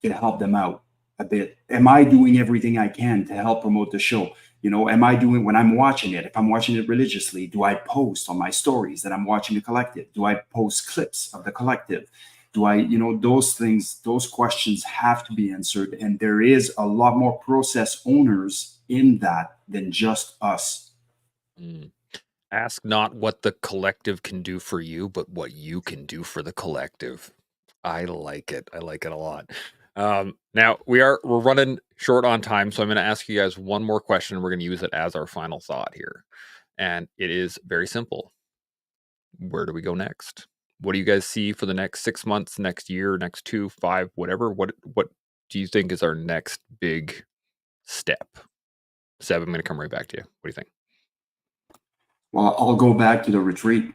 to help them out a bit? Am I doing everything I can to help promote the show? Am I doing, when I'm watching it, if I'm watching it religiously, do I post on my stories that I'm watching the collective? Do I post clips of the collective? Do I, those things, those questions have to be answered. And there is a lot more process owners in that than just us. Ask not what the collective can do for you, but what you can do for the collective. I like it. I like it a lot. Now we're running short on time, so I'm going to ask you guys one more question. We're going to use it as our final thought here, and it is very simple. Where do we go next? What do you guys see for the next 6 months, next year, next 2, 5, whatever? What do you think is our next big step? Seb, I'm going to come right back to you. What do you think? Well, I'll go back to the retreat.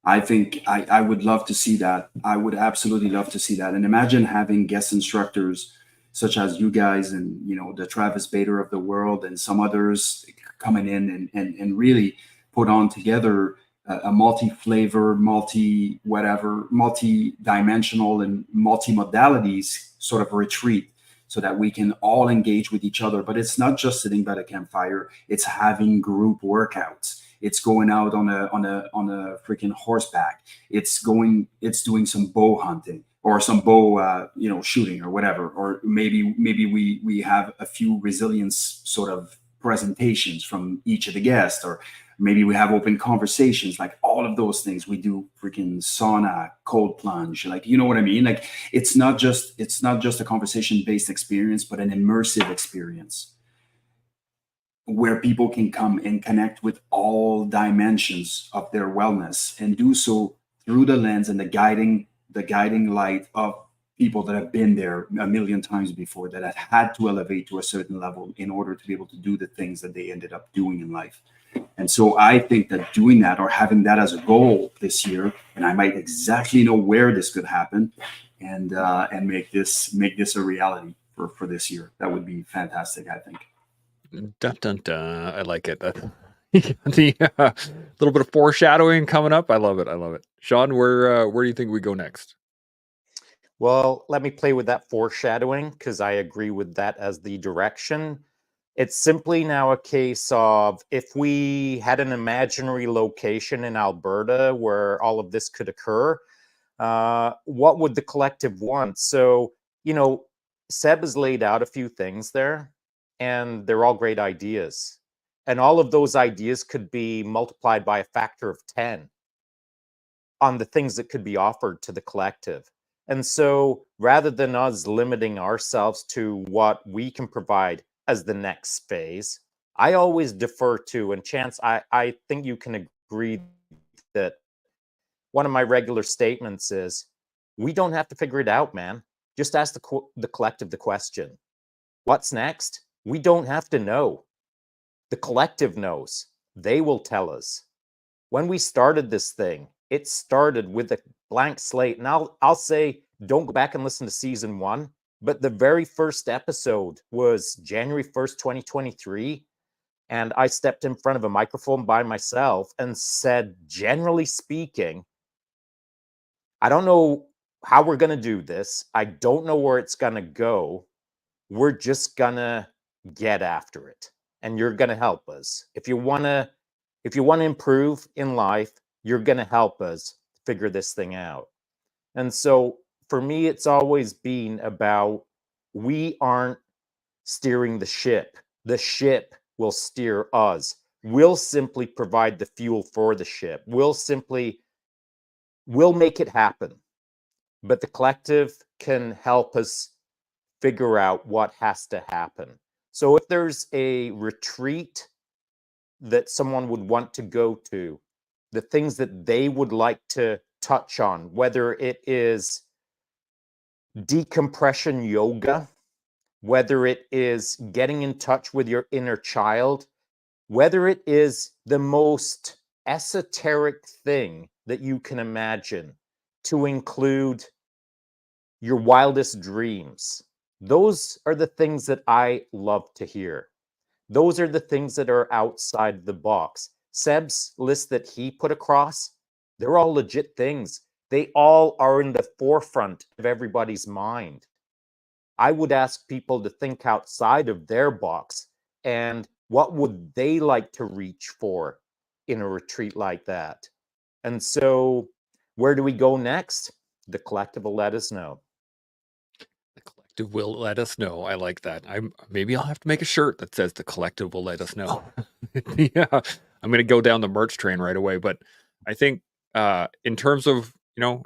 I think I would love to see that. I would absolutely love to see that. And imagine having guest instructors such as you guys, and the Travis Bader of the world, and some others coming in and really put on together a multi-flavor, multi-dimensional and multi-modalities sort of retreat, so that we can all engage with each other. But it's not just sitting by the campfire, it's having group workouts. It's going out on a freaking horseback. It's doing some bow hunting, or some bow shooting, or whatever. Or maybe we have a few resilience sort of presentations from each of the guests, or maybe we have open conversations. Like, all of those things. We do freaking sauna, cold plunge, like, you know what I mean? Like, it's not just a conversation based experience, but an immersive experience where people can come and connect with all dimensions of their wellness, and do so through the lens and the guiding light of people that have been there a million times before, that have had to elevate to a certain level in order to be able to do the things that they ended up doing in life. And so I think that doing that, or having that as a goal this year, and I might exactly know where this could happen, and make this a reality for this year. That would be fantastic, I think. Dun dun dun. I like it. The little bit of foreshadowing coming up. I love it. I love it. Shaun, where do you think we go next? Well, let me play with that foreshadowing, because I agree with that as the direction. It's simply now a case of, if we had an imaginary location in Alberta where all of this could occur, what would the collective want? So, Seb has laid out a few things there, and they're all great ideas. And all of those ideas could be multiplied by a factor of 10 on the things that could be offered to the collective. And so, rather than us limiting ourselves to what we can provide as the next phase, I always defer to, and Chance, I think you can agree that one of my regular statements is, we don't have to figure it out, man. Just ask the collective the question. What's next? We don't have to know. The collective knows. They will tell us. When we started this thing, it started with a blank slate. And I'll say, don't go back and listen to season 1, but the very first episode was January 1st, 2023. And I stepped in front of a microphone by myself and said, generally speaking, I don't know how we're going to do this. I don't know where it's going to go. We're just going to get after it. And you're going to help us. If you want to improve in life, you're going to help us figure this thing out. And so for me, it's always been about, we aren't steering the ship. The ship will steer us. We'll simply provide the fuel for the ship. We'll make it happen. But the collective can help us figure out what has to happen. So if there's a retreat that someone would want to go to, the things that they would like to touch on, whether it is decompression yoga, whether it is getting in touch with your inner child, whether it is the most esoteric thing that you can imagine, to include your wildest dreams. Those are the things that I love to hear. Those are the things that are outside the box. Seb's list that he put across, they're all legit things. They all are in the forefront of everybody's mind. I would ask people to think outside of their box, and what would they like to reach for in a retreat like that? And so where do we go next? The collective will let us know. The collective will let us know. I like that. Maybe I'll have to make a shirt that says the collective will let us know. Yeah, I'm gonna go down the merch train right away. But I think in terms of,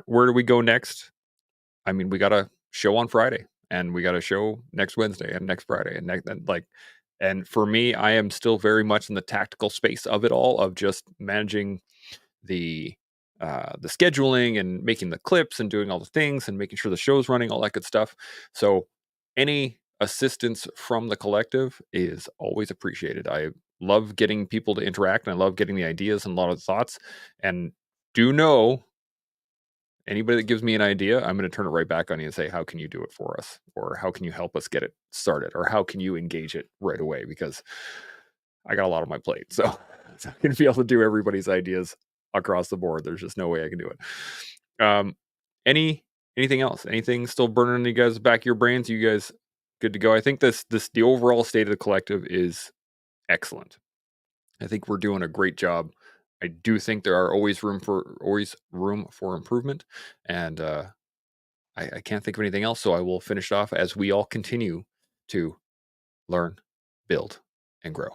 where do we go next? I mean, we got a show on Friday, and we got a show next Wednesday, and next Friday, and for me, I am still very much in the tactical space of it all, of just managing the the scheduling and making the clips and doing all the things and making sure the show's running, all that good stuff. So any assistance from the collective is always appreciated. I love getting people to interact, and I love getting the ideas and a lot of the thoughts. And do know, anybody that gives me an idea, I'm going to turn it right back on you and say, how can you do it for us? Or how can you help us get it started? Or how can you engage it right away? Because I got a lot on my plate. So I'm going to be able to do everybody's ideas across the board. There's just no way I can do it. Anything else? Anything still burning in you guys' back of your brains? You guys good to go? I think the overall state of the collective is excellent. I think we're doing a great job. I do think there are always room for improvement, and I can't think of anything else. So I will finish off as we all continue to learn, build, and grow.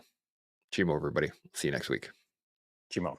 Chimo, everybody. See you next week. Chimo.